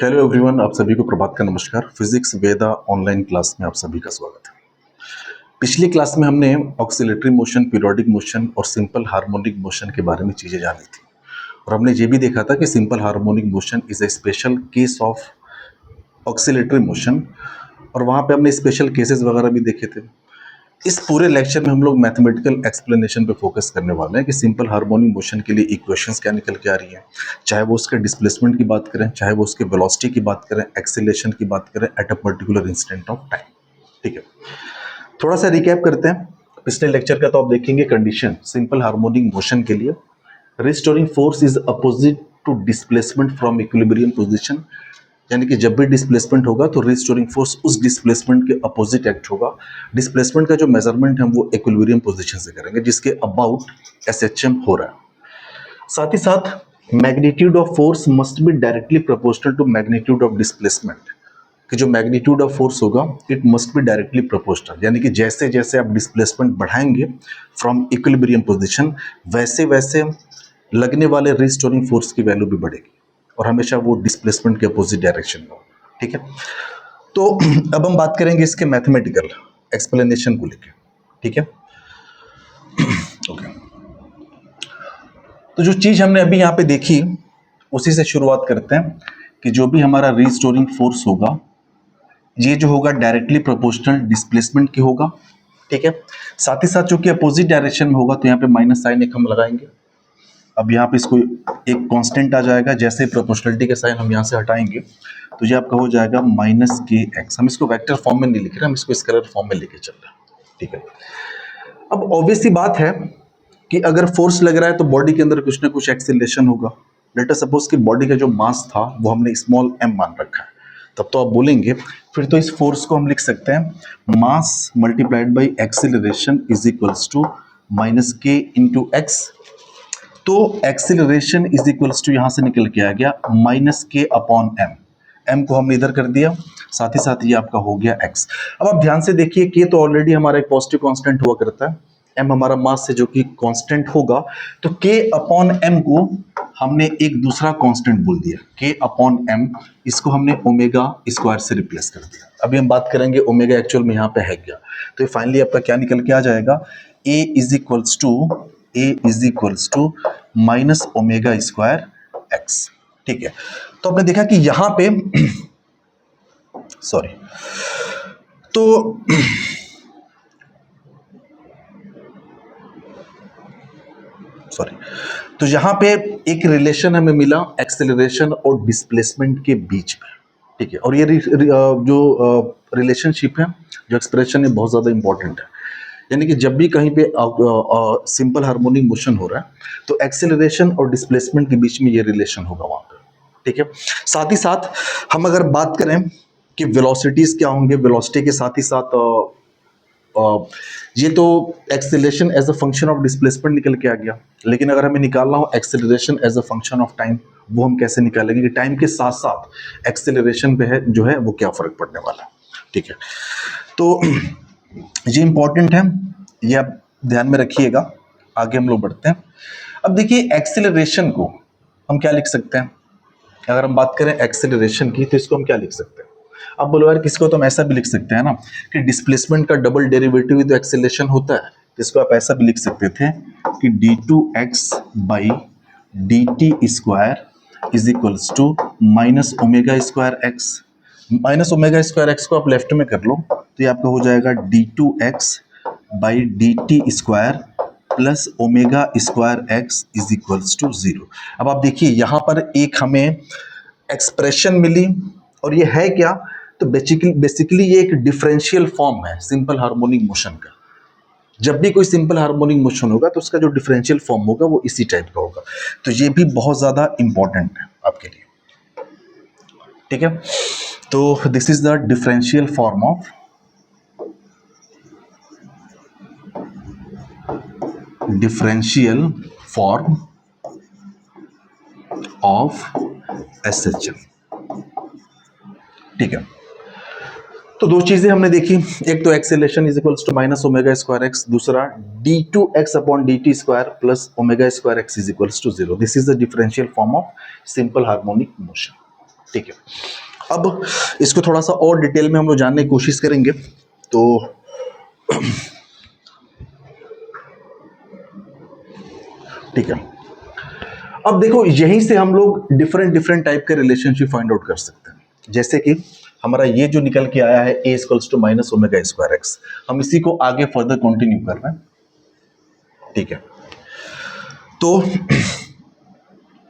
Hello everyone, आप सभी को प्रभात का नमस्कार। फिजिक्स वेदा ऑनलाइन क्लास में आप सभी का स्वागत है। पिछली क्लास में हमने ऑक्सीलेटरी मोशन, पीरियोडिक मोशन और सिंपल हार्मोनिक मोशन के बारे में चीज़ें जानी थी और हमने ये भी देखा था कि simple harmonic motion is a special case of oscillatory motion और वहाँ पे हमने स्पेशल केसेस वगैरह भी देखे थे। इस पूरे लेक्चर में हम लोग मैथमेटिकल एक्सप्लेनेशन पे फोकस करने वाले हैं कि सिंपल हार्मोनिक मोशन के लिए इक्वेशंस क्या निकल के आ रही हैं, चाहे वो उसके डिस्प्लेसमेंट की बात करें, चाहे वो उसके वेलोसिटी की बात करें, एक्सीलरेशन की बात करें eight a particular instant of time. ठीक है, थोड़ा सा रिकैप करते हैं पिछले लेक्चर का। तो आप देखेंगे कंडीशन सिंपल हार्मोनिक मोशन के लिए, restoring force is opposite to displacement from equilibrium position, यानी कि जब भी डिस्प्लेसमेंट होगा तो रिस्टोरिंग फोर्स उस डिस्प्लेसमेंट के अपोजिट एक्ट होगा। डिस्प्लेसमेंट का जो मेजरमेंट हम वो इक्विलिब्रियम पोजीशन से करेंगे जिसके अबाउट एसएचएम हो रहा है। साथ ही साथ magnitude of force must be directly proportional to magnitude of displacement, कि जो मैग्नीट्यूड ऑफ फोर्स होगा it must be directly proportional, यानी कि जैसे जैसे आप डिस्प्लेसमेंट बढ़ाएंगे फ्रॉम इक्विलिब्रियम पोजीशन वैसे वैसे लगने वाले रिस्टोरिंग फोर्स की वैल्यू भी बढ़ेगी और हमेशा वो डिस्प्लेसमेंट के अपोजिट डायरेक्शन में हो। ठीक है, तो अब हम बात करेंगे इसके मैथमेटिकल एक्सप्लेनेशन को लेकर। ठीक है, ओके। तो जो चीज हमने अभी यहाँ पे देखी उसी से शुरुआत करते हैं कि जो भी हमारा रिस्टोरिंग फोर्स होगा ये जो होगा डायरेक्टली प्रोपोर्शनल डिस्प्लेसमेंट की होगा। ठीक है, साथ ही साथ चूंकि अपोजिट डायरेक्शन में होगा तो यहाँ पे माइनस साइन एक हम लगाएंगे। अब यहाँ पे इसको एक कांस्टेंट आ जाएगा, जैसे प्रोपोर्शनलिटी के साइन हम यहाँ से हटाएंगे तो ये आपका हो जाएगा माइनस के एक्स। हम इसको वेक्टर फॉर्म में नहीं लिख रहे, हम इसको स्केलर फॉर्म में लेके चल रहे हैं। ठीक है, अब ऑब्वियस सी बात है कि अगर फोर्स लग रहा है तो बॉडी के अंदर कुछ ना कुछ एक्सीलरेशन होगा। लेट अस सपोज कि बॉडी का जो मास था वो हमने स्मॉल m मान रखा है, तब तो आप बोलेंगे फिर तो इस फोर्स को हम लिख सकते हैं mass multiplied by acceleration is equals to minus K into X. तो एक्सीलरेशन इज इक्वल्स टू यहां से निकल के आ गया माइनस के अपॉन एम। एम को हमने इधर कर दिया, साथ ही साथ ये आपका हो गया एक्स। अब आप ध्यान से देखिए के तो ऑलरेडी हमारा एक पॉजिटिव कांस्टेंट हुआ करता है, एम हमारा मास से जो कि कांस्टेंट होगा, तो के अपॉन एम को हमने एक दूसरा कांस्टेंट बोल दिया, के अपॉन एम, इसको हमने ओमेगा स्क्वायर से रिप्लेस कर दिया। अभी हम बात करेंगे ओमेगा एक्चुअल में यहाँ पे है क्या, तो फाइनली आपका क्या निकल के आ जाएगा, A is equals to minus omega square x. ठीक है, तो आपने देखा कि यहां पे सॉरी, तो यहां पे एक रिलेशन हमें मिला एक्सेलरेशन और डिस्प्लेसमेंट के बीच में। ठीक है, और ये जो रिलेशनशिप है, जो एक्सप्रेशन है, बहुत ज्यादा इंपॉर्टेंट है। यानी कि जब भी कहीं पे सिंपल हार्मोनिक मोशन हो रहा है तो एक्सेलरेशन और डिस्प्लेसमेंट के बीच में ये रिलेशन होगा वहां पे। ठीक है, साथ ही साथ हम अगर बात करें कि वेलोसिटीज क्या होंगे, वेलोसिटी के साथ ही साथ ये तो acceleration as a function of displacement निकल के आ गया, लेकिन अगर हमें निकालना हो acceleration as a function of time, वो हम कैसे निकालेंगे कि टाइम के साथ साथ एक्सेलरेशन पे है जो है वो क्या फर्क पड़ने वाला है। ठीक है, तो ये इंपॉर्टेंट है, ये आप ध्यान में रखिएगा। आगे हम लोग बढ़ते हैं। अब देखिए एक्सेलरेशन को हम क्या लिख सकते हैं, अगर हम बात करें एक्सेलरेशन की तो इसको हम क्या लिख सकते हैं। अब बोलो यार किसको तो हम ऐसा भी लिख सकते हैं ना कि डिस्प्लेसमेंट का डबल डेरिवेटिव तो एक्सेलरेशन होता है, इसको आप ऐसा भी लिख सकते थे कि d2x by dt square is equals to minus omega square X. Minus omega square X को आप लेफ्ट में कर लो तो ये आपका हो जाएगा d2x by dt square plus omega square x is equals to 0। अब आप देखिए यहां पर एक हमें एक्सप्रेशन मिली और ये है क्या, तो बेसिकली ये एक डिफरेंशियल फॉर्म है सिंपल हार्मोनिक मोशन का। जब भी कोई सिंपल हार्मोनिक मोशन होगा तो उसका जो डिफरेंशियल फॉर्म होगा वो इसी टाइप का होगा, तो ये भी बहुत ज्यादा इंपॉर्टेंट है आपके लिए। ठीक है, तो this is the differential form of SHM। ठीक है, तो दो चीजें हमने देखी, एक तो acceleration is equals to minus omega square X, दूसरा d2x upon dt square plus omega square x is equals to 0। This is the differential form of simple harmonic motion. ठीक है, अब इसको थोड़ा सा और डिटेल में हम लोग जानने की कोशिश करेंगे। तो ठीक है, अब देखो यहीं से हम लोग डिफरेंट डिफरेंट टाइप के रिलेशनशिप फाइंड आउट कर सकते हैं। जैसे कि हमारा ये जो निकल के आया है a equals to minus omega square X, हम इसी को आगे फर्दर कंटिन्यू कर रहे हैं। ठीक है, तो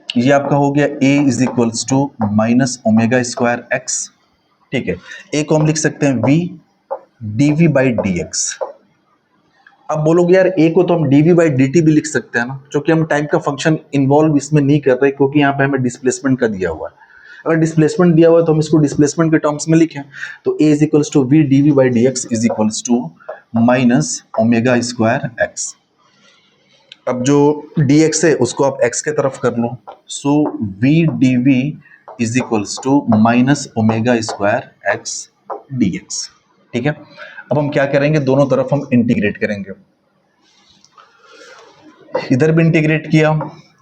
ये आपका हो गया a is equals to minus omega square x. ठीक है, a को हम लिख सकते हैं v dv by D x. अब बोलोगे यार a को तो हम dv बाई dt भी लिख सकते हैं ना, क्योंकि हम टाइम का फंक्शन इन्वॉल्व इसमें नहीं कर रहे, क्योंकि यहाँ पे हमें डिस्प्लेसमेंट का दिया हुआ है। अगर डिस्प्लेसमेंट दिया हुआ है तो हम इसको डिस्प्लेसमेंट के टर्म्स में लिखें, तो a is equals to v dv by D X is equals to minus omega square X. अब जो dx है उसको आप x के तरफ कर लो, so v dv is equals to minus omega square X dx। ठीक है, अब हम क्या करेंगे, दोनों तरफ हम इंटीग्रेट करेंगे। इधर भी इंटीग्रेट किया,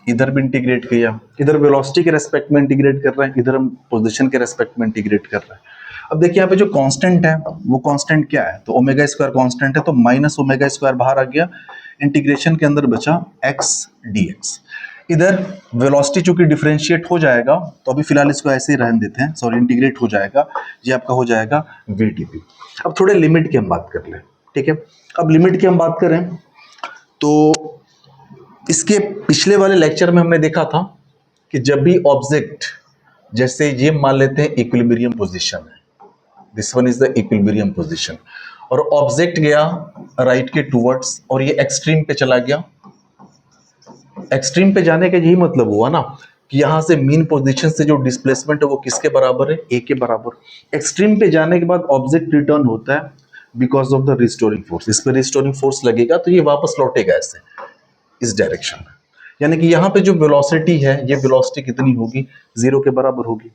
इधर भी इंटीग्रेट किया, इधर वेलोसिटी के रेस्पेक्ट में इंटीग्रेट कर रहे हैं, इधर हम पोजीशन के रेस्पेक्ट में इंटीग्रेट कर रहे हैं। अब देखिए यहाँ पे जो कांस्टेंट है वो कांस्टेंट क्या है, तो ओमेगा स्क्वायर कांस्टेंट है, तो माइनस ओमेगा स्क्वायर बाहर आ गया, इंटीग्रेशन के अंदर बचा x dx। इधर वेलोसिटी चूंकि डिफरेंशिएट हो जाएगा, तो अभी फिलहाल इसको ऐसे ही रहने देते हैं, सॉरी इंटीग्रेट हो जाएगा, ये आपका हो जाएगा v dv। अब थोड़े लिमिट की हम बात कर लें। ठीक है, अब लिमिट की हम बात करें तो इसके पिछले वाले लेक्चर में हमने देखा था कि जब भी ऑब्जेक्ट, जैसे ये मान लेते हैं इक्विलिब्रियम पोजीशन है, this one is the equilibrium position, और ऑब्जेक्ट गया राइट के टूवर्ड्स और ये एक्सट्रीम पे चला गया। एक्सट्रीम पे जाने का यही मतलब हुआ ना कि यहां से मीन पोजीशन से जो डिस्प्लेसमेंट है वो किसके बराबर है, a के बराबर। एक्सट्रीम पे जाने के बाद ऑब्जेक्ट रिटर्न होता है because of the restoring force, इस पे रिस्टोरिंग फोर्स लगेगा तो ये वापस लौटेगा ऐसे इस डायरेक्शन में। यानी कि यहाँ पे जो वेलोसिटी है, ये वेलोसिटी कितनी होगी, 0 के बराबर होगी।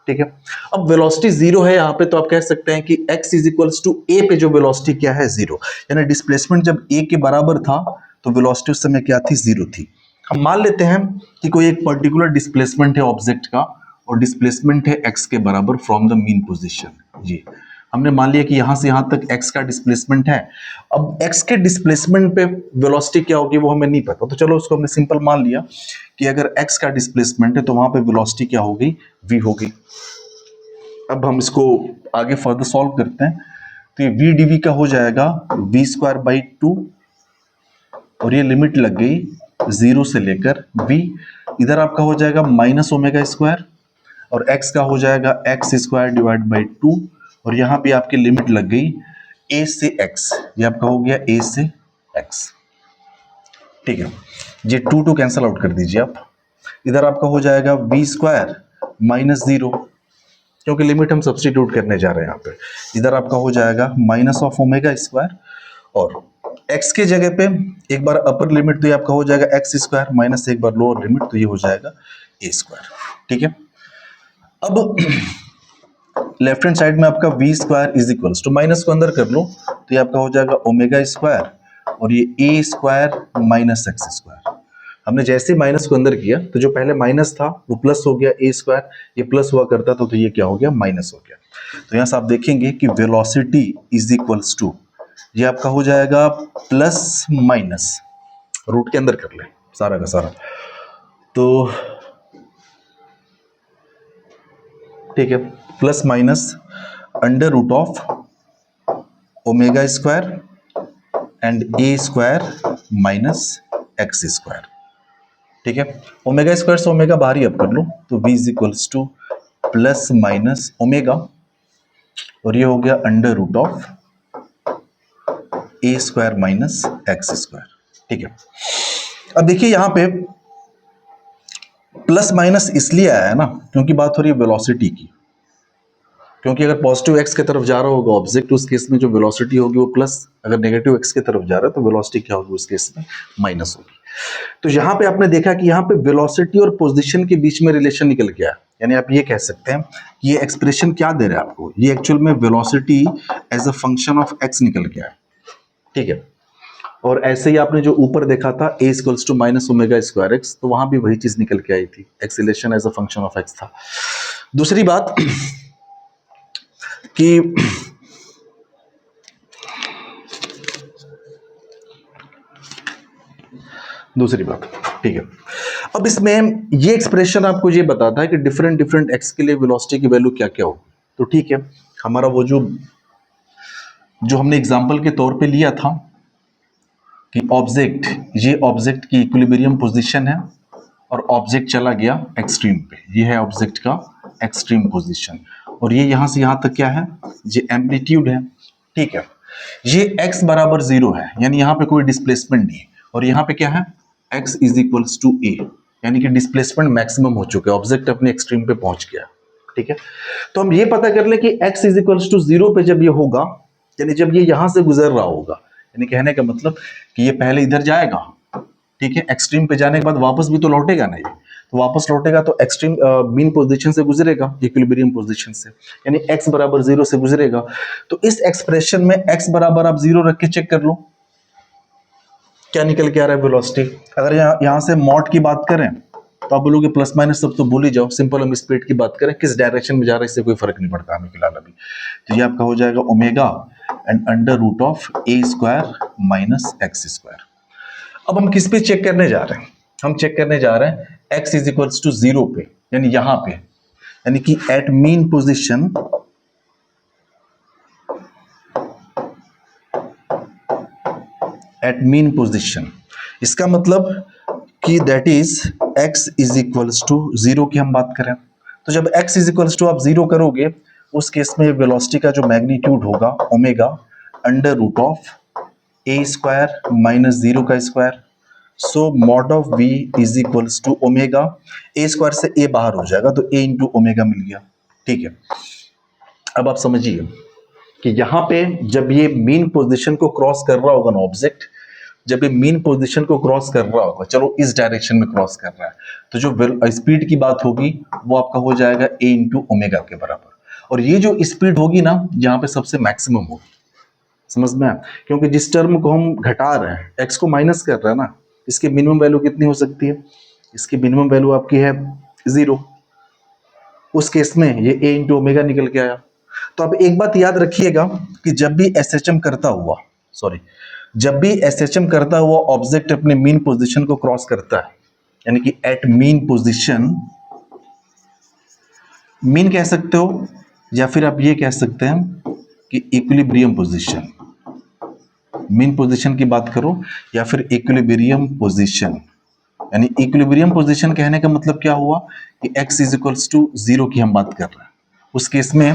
ठीक है, अब वेलोसिटी 0 है यहाँ पे, तो आप कह सकते हैं कि x is equals to a पे जो वेलोसिटी क्या है 0, यानी डिस्प्लेसमेंट जब a के बराबर था तो वेलोसिटी उस समय क्या थी, 0 थी। हम मान लेते हैं कि कोई एक पर्टिकुलर डिस्प्लेसमेंट है ऑब्जेक्ट का और डिस्प्लेसमेंट है x के बराबर फ्रॉम द मीन पोजीशन। जी, हमने मान लिया कि यहां से यहां तक x का डिस्प्लेसमेंट है। अब x के डिस्प्लेसमेंट पे वेलोसिटी क्या होगी वो हमें नहीं पता, तो चलो उसको हमने सिंपल मान लिया कि अगर x का डिस्प्लेसमेंट है तो वहां पे वेलोसिटी क्या होगी, v होगी। अब हम इसको आगे फर्दर सॉल्व करते हैं, तो ये v dv का हो जाएगा v स्क्वायर बाई 2, और ये लिमिट लग गई 0 से लेकर v। इधर आपका हो जाएगा माइनस ओमेगा स्क्वायर, और x का हो जाएगा x स्क्वायर डिवाइड बाई 2, और यहां पे आपकी लिमिट लग गई a से x, ये आपका हो गया a से x। ठीक है, ये 2 कैंसल आउट कर दीजिए आप। इधर आपका हो जाएगा v स्क्वायर माइनस 0, क्योंकि लिमिट हम सब्स्टिट्यूट करने जा रहे हैं यहाँ पे। इधर आपका हो जाएगा माइनस ऑफ ओमेगा स्क्वायर, और x के जगह पे एक बार अपर लिमिट तो ये आपका हो जाएगा x स्क्वायर माइनस एक बार लोअर लिमिट, तो ये हो जाएगा a स्क्वायर। ठीक है, अब लेफ्ट हैंड साइड में आपका v square is equals to, minus को अंदर कर लो तो ये आपका हो जाएगा ओमेगा स्क्वायर, और ये a square minus x square. हमने जैसे माइनस को अंदर किया तो जो पहले माइनस था वो प्लस हो गया, a स्क्वायर ये प्लस हुआ करता था तो ये क्या हो गया, माइनस हो गया। तो यहाँ से आप देखेंगे कि वेलोसिटी इज इक्वल्स टू, ये आपका हो जाएगा प्लस माइनस, रूट के अंदर कर ले सारा का सारा, तो ठीक है, plus minus under root of omega square and a square minus x square. ठीक है, ओमेगा स्क्वायर से ओमेगा बाहर ही अब कर लो, तो v is equals to plus minus omega, और ये हो गया under root of a square minus x square. ठीक है, अब देखिए यहां पे प्लस माइनस इसलिए आया है ना क्योंकि बात हो रही है वेलोसिटी की, क्योंकि अगर पॉजिटिव x की तरफ जा रहा होगा ऑब्जेक्ट, उस केस में जो वेलोसिटी होगी वो प्लस, अगर नेगेटिव x की तरफ जा रहा है तो वेलोसिटी क्या होगी उस केस में, माइनस होगी। तो यहाँ पे आपने देखा कि यहाँ पे वेलोसिटी और पोजीशन के बीच में रिलेशन निकल गया, यानी आप ये कह सकते हैं कि ये एक्सप्रेशन क्या दे रहा है आपको, ये एक्चुअल में velocity as a function of x निकल गया है। ठीक है, और ऐसे ही आपने जो ऊपर देखा था a equals to minus omega square x, तो वहां भी वही चीज निकल के आई थी, acceleration as a function of x था। दूसरी बात कि ठीक है, अब इसमें ये एक्सप्रेशन आपको ये बताता है कि डिफरेंट डिफरेंट एक्स के लिए वेलोसिटी की वैल्यू क्या क्या होगी। तो ठीक है, हमारा वो जो हमने एग्जांपल के तौर पे लिया था कि ऑब्जेक्ट, ये ऑब्जेक्ट की इक्विलिब्रियम पोजीशन है और ऑब्जेक्ट चला गया एक्सट्रीम पे, ये है ऑब्जेक्ट का एक्सट्रीम पोजीशन, और ये यहां से यहां तक क्या है, ये एम्पलीट्यूड है। ठीक है, ये x बराबर 0 है, यानी यहां पे कोई डिस्प्लेसमेंट नहीं है, और यहां पे क्या है, x is equals to a, यानी कि डिस्प्लेसमेंट मैक्सिमम हो चुका है, ऑब्जेक्ट अपने एक्सट्रीम पे पहुंच गया। ठीक है, तो हम ये पता कर ले कि x इज इक्वल्स टू 0 पे जब ये होगा, यानी जब ये यहां से गुजर रहा होगा, यानी कहने का मतलब कि ये पहले इधर जाएगा, ठीक है, एक्सट्रीम पे जाने के बाद वापस भी तो लौटेगा ना, ये तो वापस लौटेगा तो एक्सट्रीम मीन पोजीशन से गुजरेगा, इक्विलिब्रियम पोजीशन से, यानी x बराबर 0 से गुजरेगा। तो इस एक्सप्रेशन में x बराबर आप 0 रख के चेक कर लो क्या निकल के आ रहा है वेलोसिटी। अगर यहां से मॉड की बात करें तो आप बोलोगे प्लस माइनस सब तो भूल ही जाओ, सिंपल हम स्पीड की बात करें, किस डायरेक्शन में जा रहा है इससे कोई फर्क नहीं पड़ता हमें फिलहाल अभी। तो ये आपका हो जाएगा omega and under root of a square minus x square. अब हम किस पे चेक करने जा रहे हैं, हम चेक करने जा रहे हैं x इज इक्वल्स टू 0 पे, यानी यहां पे, यानी कि at mean position, at mean position, इसका मतलब कि that is x is equals to 0 की हम बात करें, तो जब x इज इक्वल्स टू आप 0 करोगे उस केस में वेलोसिटी का जो मैग्नीट्यूड होगा omega under root of a square minus 0 का square, so mod of v is equals to omega, a square से a बाहर हो जाएगा तो a इंटू ओमेगा मिल गया। ठीक है, अब आप समझिए कि यहां पे जब ये मीन पोजीशन को क्रॉस कर रहा होगा ना ऑब्जेक्ट, जब ये मीन पोजीशन को क्रॉस कर रहा होगा, चलो इस डायरेक्शन में क्रॉस कर रहा है, तो जो स्पीड की बात होगी वो आपका हो जाएगा a इंटू ओमेगा के बराबर, और ये जो स्पीड होगी ना यहाँ पे सबसे मैक्सिमम होगी, समझ में आया, क्योंकि जिस टर्म को हम घटा रहे हैं, x को माइनस कर रहे हैं ना, इसकी मिनिमम वैल्यू कितनी हो सकती है, इसकी मिनिमम वैल्यू आपकी है 0, उस केस में ये a इंटू ओमेगा निकल के आया। तो अब एक बात याद रखिएगा कि जब भी SHM करता हुआ, जब भी SHM करता हुआ ऑब्जेक्ट अपने मीन पोजीशन को क्रॉस करता है, यानी कि एट मीन पोजीशन, मीन कह सकते हो या फिर आप ये कह सकते हैं कि इक्विलिब्रियम पोजीशन, मीन पोजीशन की बात करो या फिर इक्विलिब्रियम पोजीशन, यानी इक्विलिब्रियम पोजीशन कहने का मतलब क्या हुआ कि x इज इक्वल्स टू 0 की हम बात कर रहे हैं, उस केस में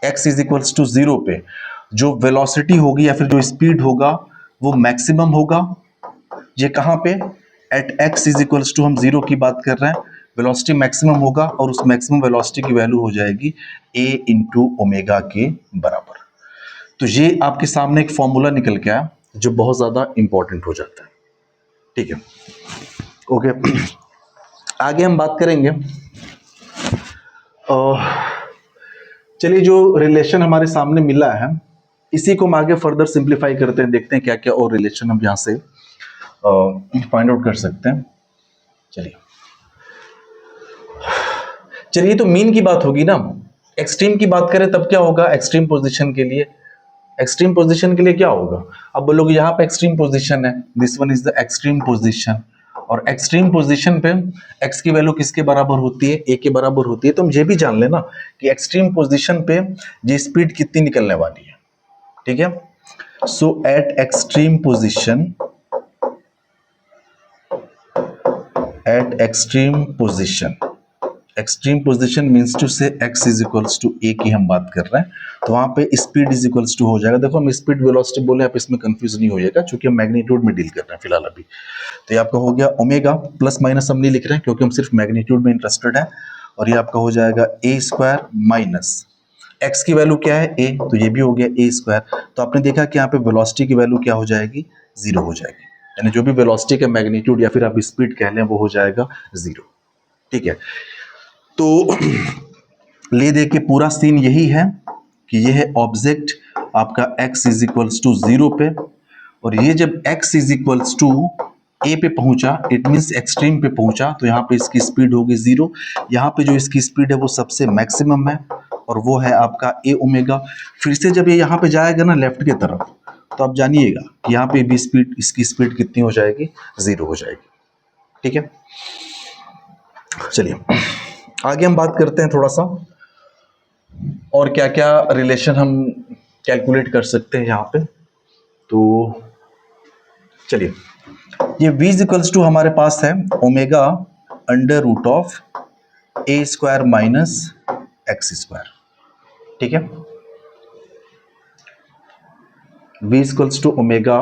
x इज इक्वल्स टू 0 पे जो वेलोसिटी होगी या फिर जो स्पीड होगा वो मैक्सिमम होगा, ये कहां पे, at x is equals to हम 0 की बात कर रहे हैं, वेलोसिटी मैक्सिमम होगा और उस मैक्सिमम वेलोसिटी की वैल्यू हो जाएगी a इंटू ओमेगा के बराबर। तो ये आपके सामने एक फॉर्मूला निकल के आया जो बहुत ज्यादा इंपॉर्टेंट हो जाता है। ठीक है, ओके, आगे हम बात करेंगे, चलिए जो रिलेशन हमारे सामने मिला है इसी को हम आगे फर्दर सिंप्लीफाई करते हैं, देखते हैं क्या क्या और रिलेशन हम यहां से फाइंड आउट कर सकते हैं। चलिए तो मीन की बात होगी ना, एक्सट्रीम की बात करें तब क्या होगा, एक्सट्रीम पोजीशन के लिए, एक्सट्रीम पोजीशन के लिए क्या होगा, अब बोलोगे यहाँ पे एक्सट्रीम पोजीशन है, this one is the extreme position, और एक्सट्रीम पोजीशन पे x की वैल्यू किसके बराबर होती है, a के बराबर होती है, तो हम ये भी जान लेना कि एक्सट्रीम पोजीशन पे ये स्पीड कितनी निकलने वाली है। ठीक है, so at extreme position, at extreme position, extreme position means to say x is equals to a की हम बात कर रहे हैं, तो वहां पे स्पीड इज इक्वल्स टू हो जाएगा, देखो हम स्पीड वेलोसिटी बोले, आप इसमें कंफ्यूज नहीं होइएगा क्योंकि हम मैग्नीट्यूड में डील कर रहे हैं फिलहाल अभी। तो ये आपका हो गया ओमेगा, प्लस माइनस हम नहीं लिख रहे हैं क्योंकि हम सिर्फ मैग्नीट्यूड में इंटरेस्टेड है, और ये आपका हो जाएगा a स्क्वायर माइनस x की वैल्यू क्या है a, तो ये भी हो गया a स्क्वायर। तो आपने देखा कि यहाँ पे वेलोसिटी की वैल्यू क्या हो जाएगी, 0 हो जाएगी, यानी जो भी वेलोसिटी का मैग्नीट्यूड या फिर आप स्पीड कह लें वो हो जाएगा 0। ठीक है, तो ले दे के पूरा सीन यही है कि यह है ऑब्जेक्ट आपका x इज इक्वल्स टू 0 पे, और ये जब x is equals to a पे पहुंचा, इट मीन्स एक्सट्रीम पे पहुंचा, तो यहाँ पे इसकी स्पीड होगी 0। यहाँ पे जो इसकी स्पीड है वो सबसे मैक्सिमम है और वो है आपका a ओमेगा। फिर से जब ये यहाँ पे जाएगा ना लेफ्ट की तरफ, तो आप जानिएगा कि यहाँ पे भी स्पीड, इसकी स्पीड कितनी हो जाएगी, 0 हो जाएगी। ठीक है, चलिए आगे हम बात करते हैं थोड़ा सा और क्या क्या रिलेशन हम कैलकुलेट कर सकते हैं यहाँ पे। तो चलिए, ये v इक्वल्स टू हमारे पास है omega under root of a square minus x square. ठीक है, v इक्वल्स टू ओमेगा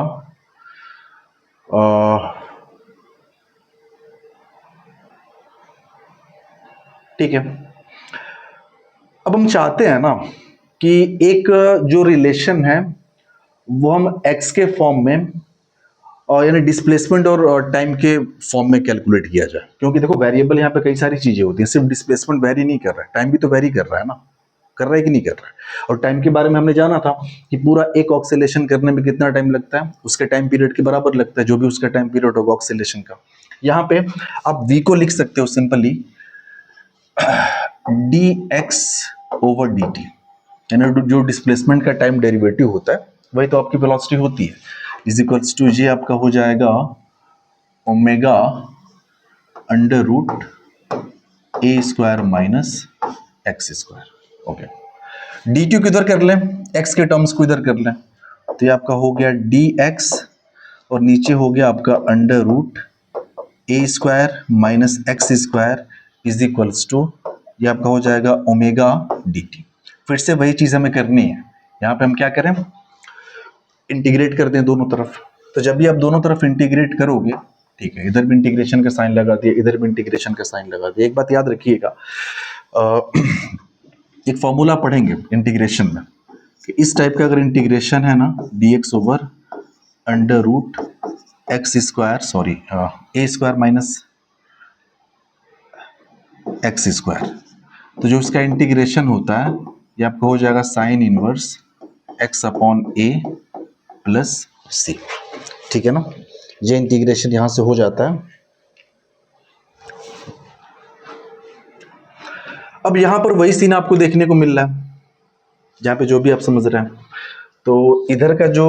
ठीक है। अब हम चाहते हैं ना कि एक जो रिलेशन है वो हम x के फॉर्म में और यानी डिस्प्लेसमेंट और टाइम के फॉर्म में कैलकुलेट किया जाए, क्योंकि देखो वेरिएबल यहाँ पे कई सारी चीजें होती हैं, सिर्फ डिस्प्लेसमेंट वेरी नहीं कर रहा है, टाइम भी तो वेरी कर रहा है ना, कर रहा है कि नहीं कर रहा है। और टाइम के बारे में हमने जाना था कि पूरा एक ऑक्सीलेशन करने में कितना टाइम लगता है, उसके टाइम पीरियड के बराबर लगता है जो भी उसका टाइम पीरियड होगा ऑक्सीलेशन का। यहाँ पे आप v को लिख सकते हो सिंपली dx ओवर dt, यानी जो डिस्प्लेसमेंट का टाइम डेरिवेटिव होता है वही तो आपकी वेलोसिटी होती है, इज इक्वल्स टू ये आपका हो जाएगा ओमेगा अंडर रूट ए square minus x square. Okay, D T को इधर कर लें, एक्स के टर्म्स को इधर कर लें, तो ये आपका हो गया डी एक्स और नीचे हो गया आपका under root A square minus x square is equals to ये आपका हो जाएगा ओमेगा डी टी। फिर से वही चीज हमें करनी है, यहाँ पे हम क्या करें, इंटीग्रेट कर दें दोनों तरफ। तो जब भी आप दोनों तरफ इंटीग्रेट करोगे, ठीक है, इधर भी इंटीग्रेशन का साइन लगा दिया, इधर भी इंटीग्रेशन का साइन लगा दिया। एक बात याद रखिएगा, एक फॉर्मूला पढ़ेंगे इंटीग्रेशन में कि इस टाइप का अगर इंटीग्रेशन है ना, dx over under root X square, sorry A square minus x square, तो जो इसका इंटीग्रेशन होता है ये आपका हो जाएगा साइन इनवर्स एक्स अपॉन ए प्लस सी। ठीक है ना, ये इंटीग्रेशन यहां से हो जाता है। अब यहां पर वही सीन आपको देखने को मिल रहा है जहां पे जो भी आप समझ रहे हैं। तो इधर का जो,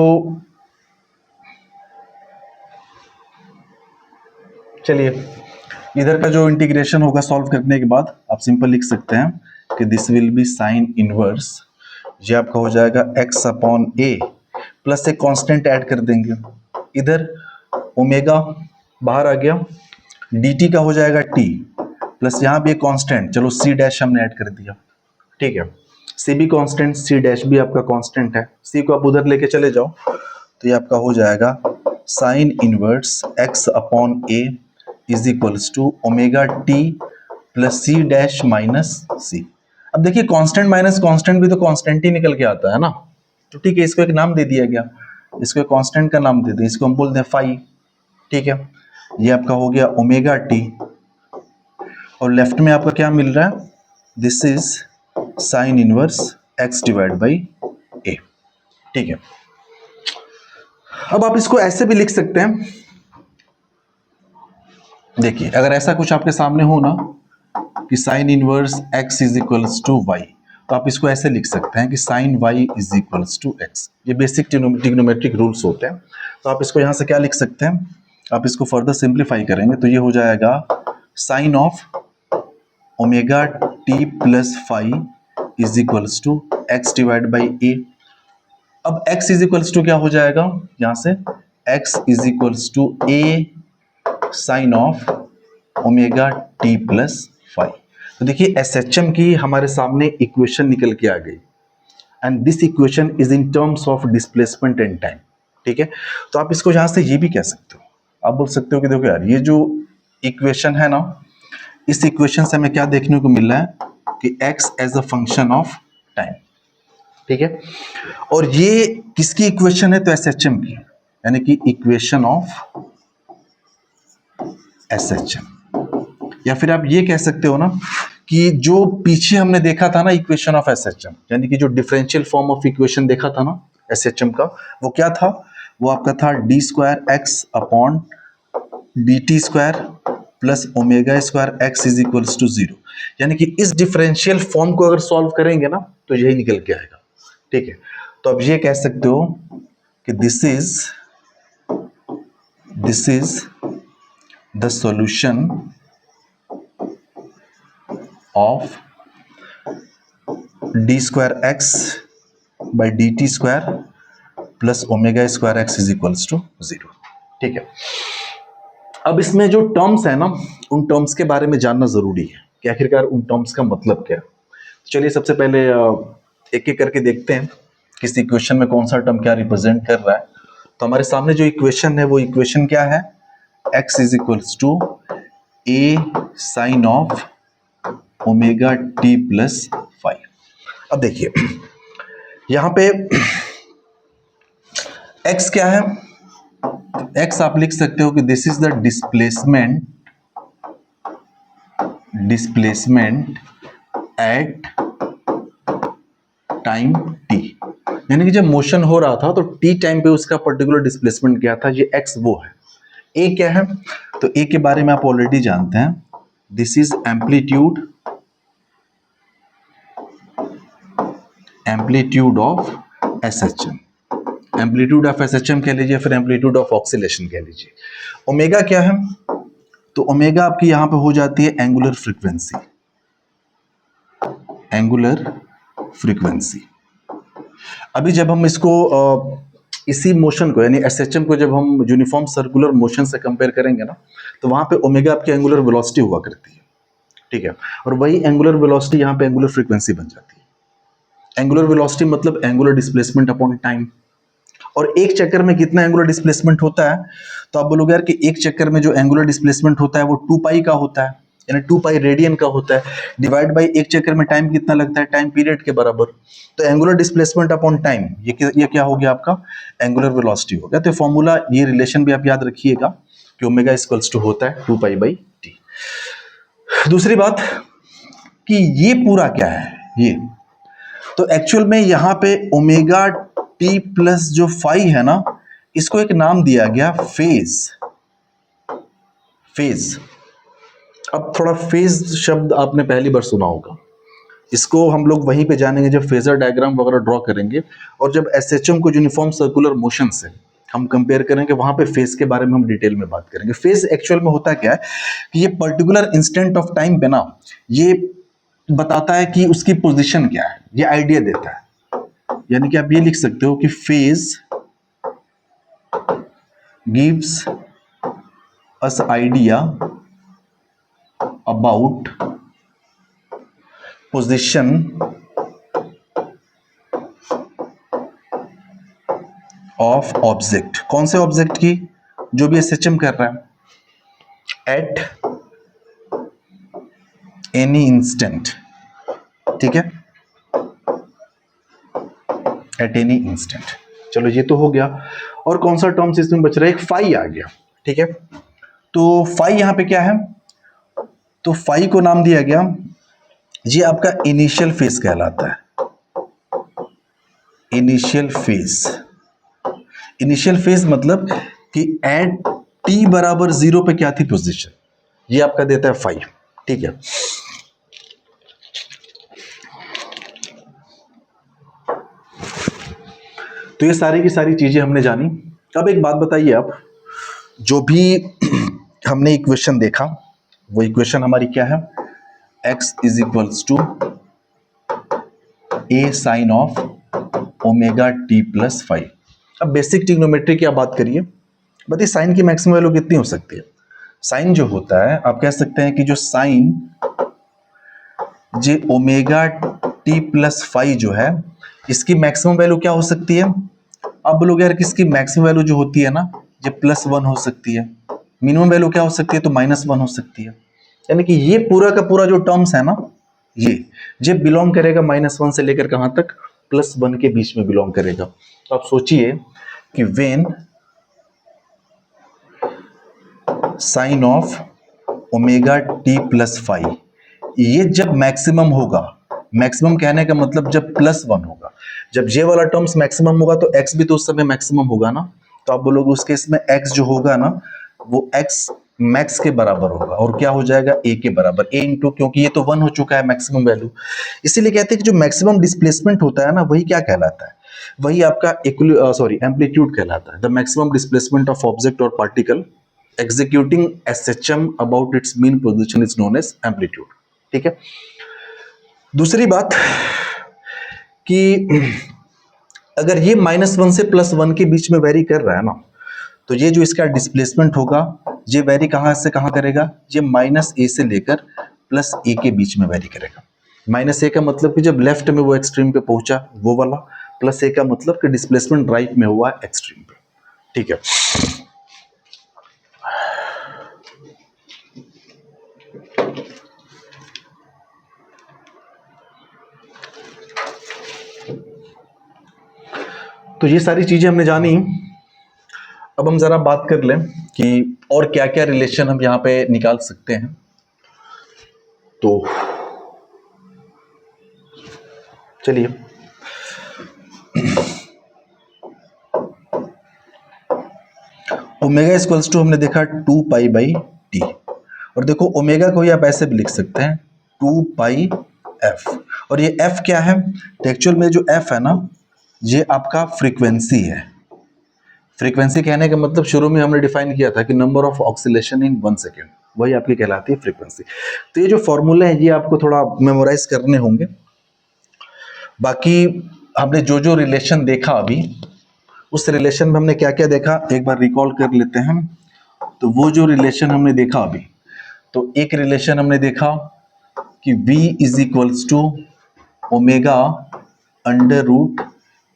चलिए इधर का जो इंटीग्रेशन होगा सॉल्व करने के बाद आप सिंपल लिख सकते हैं कि this will be sine inverse, ये आपका हो जाएगा x अपॉन ए प्लस एक कांस्टेंट ऐड कर देंगे, इधर ओमेगा बाहर आ गया, dt का हो जाएगा t प्लस यहाँ भी एक कांस्टेंट, चलो c डैश हमने ऐड कर दिया। ठीक है, c भी कांस्टेंट, c डैश भी आपका कांस्टेंट है, c को आप उधर लेके चले जाओ तो ये आपका हो जाएगा sine inverse x upon a is equals to omega T plus C dash minus C. अब देखिए कांस्टेंट माइनस कांस्टेंट भी तो कांस्टेंट ही निकल के आता है ना, तो ठीक है, इसको एक नाम दे दिया गया, इसको एक कांस्टेंट का नाम दे दें, इसको हम बोलते हैं फाई। ठीक है, ये आपका हो गया ओमेगा टी और लेफ्ट में आपका क्या मिल रहा है, this is sine inverse X divide by A. ठीक है, अब आप इसको ऐसे भी लिख सकते हैं, देखिए अगर ऐसा कुछ आपके सामने हो ना कि sine inverse x is equals to y, तो आप इसको ऐसे लिख सकते हैं कि sine y is equals to x। ये बेसिक ट्रिग्नोमेट्रिक रूल्स होते हैं, तो आप इसको यहाँ से क्या लिख सकते हैं, आप इसको फर्दर सिंप्लीफाई करेंगे तो ये हो जाएगा sine of omega T plus phi is equals to X divide by A. अब x इज इक्वल्स टू क्या हो जाएगा, यहाँ से x is equals to a sine of omega T plus five. तो देखिए SHM की हमारे सामने इक्वेशन निकल के आ गई, and this equation is in terms of displacement and time. ठीक है, तो आप इसको यहां से ये भी कह सकते हो, आप बोल सकते हो कि देखो यार ये जो इक्वेशन है ना, इस इक्वेशन से हमें क्या देखने को मिल रहा है कि x as a function of time. ठीक है, और ये किसकी इक्वेशन है, तो SHM की, यानी कि इक्वेशन ऑफ SHM। या फिर आप ये कह सकते हो ना कि जो पीछे हमने देखा था ना इक्वेशन ऑफ SHM, यानी कि जो डिफरेंशियल फॉर्म ऑफ इक्वेशन देखा था ना SHM का, वो क्या था, वो आपका था d square x upon d t square plus omega square x is equals to 0। यानी कि इस डिफरेंशियल फॉर्म को अगर सॉल्व करेंगे ना तो यही निकल के आएगा। ठीक है, तो अब ये कह सकते हो कि this is the solution of d square x by d t square plus omega square x is equals to 0। ठीक है, अब इसमें जो टर्म्स है ना, उन टर्म्स के बारे में जानना जरूरी है कि आखिरकार उन टर्म्स का मतलब क्या है। चलिए सबसे पहले एक एक करके देखते हैं किस इक्वेशन में कौन सा टर्म क्या रिप्रेजेंट कर रहा है। तो हमारे सामने जो इक्वेशन है वो इक्वेशन क्या है, x is equals to a sine of omega T plus 5। अब देखिए यहां पे x क्या है, x आप लिख सकते हो कि this is the displacement at time t। यानी कि जब मोशन हो रहा था तो t टाइम पे उसका पर्टिकुलर डिस्प्लेसमेंट क्या था, ये x वो है। a क्या है, तो a के बारे में आप ऑलरेडी जानते हैं, this is amplitude of SHM. Amplitude of SHM कह लीजिए, फिर एम्पलीट्यूड ऑफ ऑक्सीलेशन कह लीजिए। ओमेगा क्या है, तो ओमेगा आपकी यहां पे हो जाती है एंगुलर फ्रीक्वेंसी। अभी जब हम इसको इसी मोशन को यानी एसएचएम को जब हम यूनिफॉर्म सर्कुलर मोशन से कंपेयर करेंगे ना, तो वहां पे ओमेगा आपकी एंगुलर वेलोसिटी हुआ करती है। ठीक है, और वही एंगुलर वेलोसिटी यहां पे एंगुलर फ्रीक्वेंसी बन जाती है। एंगुलर वेलोसिटी मतलब एंगुलर डिस्प्लेसमेंट अपॉन टाइम। और एक चक्कर में कितना एंगुलर डिस्प्लेसमेंट होता है, तो आप बोलोगे यार कि एक चक्कर में जो एंगुलर डिस्प्लेसमेंट होता है वो 2 पाई का होता है, यानी 2 पाई रेडियन का होता है, डिवाइड बाई एक चक्कर में टाइम कितना लगता है, टाइम पीरियड के बराबर। तो एंगुलर डिस्प्लेसमेंट अपॉन टाइम ये क्या हो गया आपका, एंगुलर वेलोसिटी हो गया। तो फॉर्मूला ये रिलेशन भी आप याद रखिएगा कि ओमेगा इक्वल्स टू होता है 2 पाई बाई टी। दूसरी बात कि ये पूरा क्या है, ये तो एक्चुअल में यहां पे ओमेगा टी प्लस जो फाई है ना, इसको एक नाम दिया गया फेज। अब थोड़ा फेज शब्द आपने पहली बार सुना होगा, इसको हम लोग वहीं पे जानेंगे जब फेजर डायग्राम वगैरह ड्रॉ करेंगे, और जब एसएचएम को यूनिफॉर्म सर्कुलर मोशन से हम कंपेयर करेंगे वहां पे फेज के बारे में हम डिटेल में बात करेंगे। फेज एक्चुअल में होता क्या है कि ये पर्टिकुलर इंस्टेंट ऑफ टाइम पे ना ये बताता है कि उसकी पोजीशन क्या है, ये आइडिया देता है। यानी कि आप ये लिख सकते हो कि phase gives us idea about position of object. कौन से ऑब्जेक्ट की, जो भी एसएचएम कर रहा है, एट एनी इंस्टेंट। ठीक है, एट एनी इंस्टेंट। चलो ये तो हो गया। और कौन सा टर्म्स इसमें बच रहा है, एक फाई आ गया। ठीक है, तो फाई यहां पे क्या है, तो फाई को नाम दिया गया, ये आपका इनिशियल फेज कहलाता है। इनिशियल फेज मतलब कि एट टी बराबर 0 पे क्या थी पोजीशन, ये आपका देता है फाई। ठीक है, तो ये सारी की सारी चीजें हमने जानी। अब एक बात बताइए आप, जो भी हमने इक्वेशन देखा वो इक्वेशन हमारी क्या है, x is equals to a sine of omega T plus 5। अब बेसिक ट्रिग्नोमेट्री की आप बात करिए, बताइए साइन की मैक्सिमम वैल्यू कितनी हो सकती है। साइन जो होता है आप कह सकते हैं कि जो साइन जे ओमेगा टी प्लस 5 जो है, इसकी मैक्सिमम वैल्यू क्या हो सकती है। अब लोग यार किसकी मैक्सिमम वैल्यू जो होती है ना, ये +1 हो सकती है, मिनिमम वैल्यू क्या हो सकती है, तो -1 हो सकती है। यानी कि ये पूरा का पूरा जो टर्म्स है ना, ये बिलोंग करेगा -1 से लेकर कहां तक, +1 के बीच में बिलोंग करेगा। तो आप सोचिए कि when sine of omega T plus 5 ये जब मैक्सिमम होगा, मैक्सिमम कहने का मतलब जब +1 होगा, जब ये वाला टर्म्स मैक्सिमम होगा तो x भी तो उस समय मैक्सिमम होगा ना। तो आप बोलोगे उस केस में x जो होगा ना वो x मैक्स के बराबर होगा और क्या हो जाएगा a के बराबर, a इंटू, क्योंकि ये तो 1 हो चुका है मैक्सिमम वैल्यू। इसीलिए कहते हैं कि जो मैक्सिमम डिस्प्लेसमेंट होता है ना वही क्या कहलाता है, वही आपका एम्पलीट्यूड कहलाता है। The maximum displacement of object और particle executing SHM about its mean position is known as amplitude. ठीक है। दूसरी बात कि अगर ये -1 से +1 के बीच में वेरी कर रहा है ना, तो ये जो इसका डिस्प्लेसमेंट होगा ये वेरी कहां से कहां करेगा, ये -a से लेकर +a के बीच में वेरी करेगा। -a का मतलब कि जब लेफ्ट में वो एक्सट्रीम पे पहुंचा वो वाला, +a का मतलब कि डिस्प्लेसमेंट राइट में हुआ एक्सट्रीम पे। ठीक है। तो ये सारी चीजें हमने जानी। अब हम जरा बात कर लें कि और क्या क्या रिलेशन हम यहां पे निकाल सकते हैं। तो चलिए, ओमेगा इक्वल्स टू हमने देखा 2 पाई बाई टी, और देखो ओमेगा को ही आप ऐसे भी लिख सकते हैं 2 पाई एफ, और ये एफ क्या है, तो एक्चुअल में जो एफ है ना ये आपका फ्रीक्वेंसी है। फ्रीक्वेंसी कहने का मतलब शुरू में हमने डिफाइन किया था कि number of oscillation in 1 second, वही आपकी कहलाती है फ्रीक्वेंसी। तो ये जो फॉर्मूले हैं ये आपको थोड़ा मेमोराइज करने होंगे। बाकी हमने जो जो रिलेशन देखा अभी, उस रिलेशन में हमने क्या क्या देखा एक बार रिकॉल कर लेते हैं। तो वो जो रिलेशन हमने देखा अभी, तो एक रिलेशन हमने देखा कि v is equals to omega under root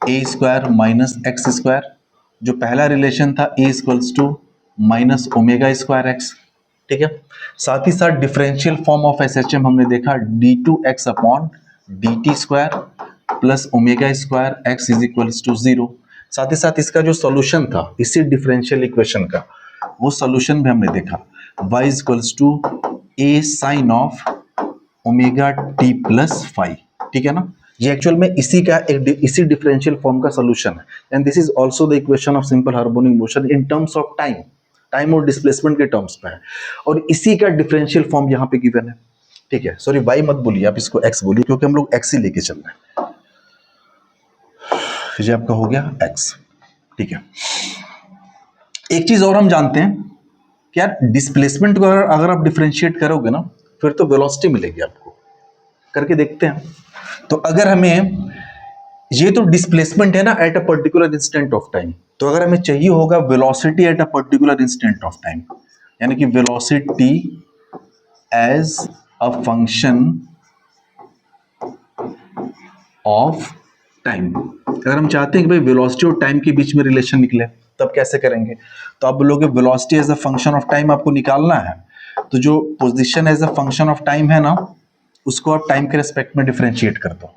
A square minus x square. जो पहला रिलेशन था a equals to minus omega square x. ठीक है। साथ ही साथ डिफरेंशियल फॉर्म ऑफ एसएचएम हमने देखा d2x upon dt square plus omega square x is equals to 0। साथ ही साथ इसका जो सॉल्यूशन था इसी डिफरेंशियल इक्वेशन का, वो सॉल्यूशन भी हमने देखा y equals to a sine of omega T plus five. ठीक है ना, ये एक्चुअल में इसी डिफरेंशियल फॉर्म का सॉल्यूशन है। And this is also the equation of simple harmonic motion in terms of time और डिस्प्लेसमेंट के टर्म्स में है, और इसी का डिफरेंशियल फॉर्म यहाँ पे गिवन है। ठीक है, सॉरी y मत बोलिए, आप इसको x बोलिए क्योंकि हम लोग x ही लेके चल रहे हैं। ये आपका हो गया x। ठीक है। एक चीज और हम जानते हैं कि यार डिस्प्लेसमेंट को अगर आप डिफरेंशिएट करोगे ना फिर तो वेलोसिटी मिलेगी आपको। करके देखते हैं। तो अगर हमें ये तो डिस्प्लेसमेंट है ना at a particular instant of time, तो अगर हमें चाहिए होगा velocity at a particular instant of time, यानी कि velocity as a function of time. अगर हम चाहते हैं कि भाई वेलोसिटी और टाइम के बीच में रिलेशन निकले तब कैसे करेंगे, तो आप बोलोगे velocity as a function of time आपको निकालना है, तो जो position as a function of time है ना उसको आप टाइम के रेस्पेक्ट में डिफरेंशिएट कर दो।